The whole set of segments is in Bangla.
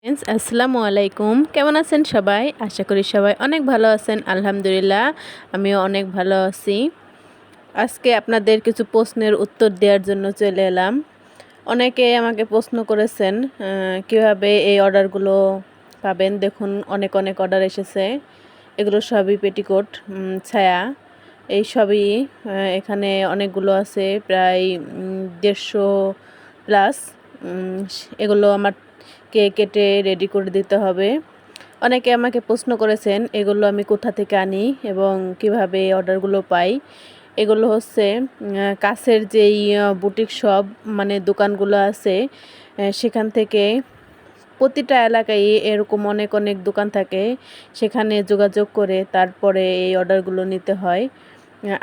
আসসালামু আলাইকুম। কেমন আছেন সবাই? আশা করি সবাই অনেক ভালো আছেন। আলহামদুলিল্লাহ আমিও অনেক ভালো আছি। আজকে আপনাদের কিছু প্রশ্নের উত্তর দেওয়ার জন্য চলে এলাম। অনেকে আমাকে প্রশ্ন করেছেন কিভাবে এই অর্ডারগুলো পাবেন। দেখুন অনেক অনেক অর্ডার এসেছে। এগুলো সবই পেটিকোট, ছায়া, এই সবই এখানে অনেকগুলো আছে, প্রায় 150 প্লাস। এগুলো আমাকে কেটে রেডি করে দিতে হবে। অনেকে আমাকে প্রশ্ন করেছেন এগুলো আমি কোথা থেকে আনি এবং কিভাবে অর্ডারগুলো পাই। এগুলো হচ্ছে কাছের যেই বুটিক শপ মানে দোকানগুলো আছে, সেখান থেকে প্রতিটা এলাকায় এরকম অনেক অনেক দোকান থাকে, সেখানে যোগাযোগ করে তারপরে এই অর্ডারগুলো নিতে হয়।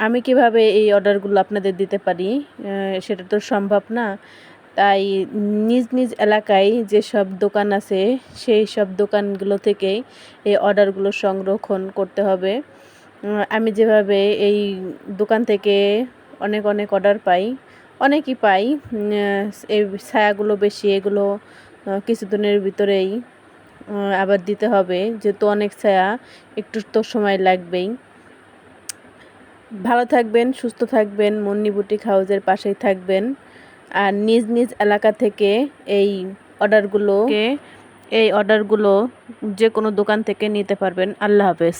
আমি কিভাবে এই অর্ডারগুলো আপনাদের দিতে পারি সেটা তো সম্ভব না। তাই নিজ নিজ এলাকায় যেসব দোকান আছে সেই সব দোকানগুলো থেকেই এই অর্ডারগুলো সংরক্ষণ করতে হবে। আমি যেভাবে এই দোকান থেকে অনেক অনেক অর্ডার পাই, অনেকই পাই। এই ছায়াগুলো বেশি, এগুলো কিছুদিনের ভিতরেই আবার দিতে হবে, যেহেতু অনেক ছায়া, একটু তো সময় লাগবেই। ভালো থাকবেন, সুস্থ থাকবেন, মুন্নি বুটিক হাউসের পাশেই থাকবেন। আর নিজ নিজ এলাকা থেকে এই অর্ডারগুলো যে কোনো দোকান থেকে নিতে পারবেন। আল্লাহ হাফেজ।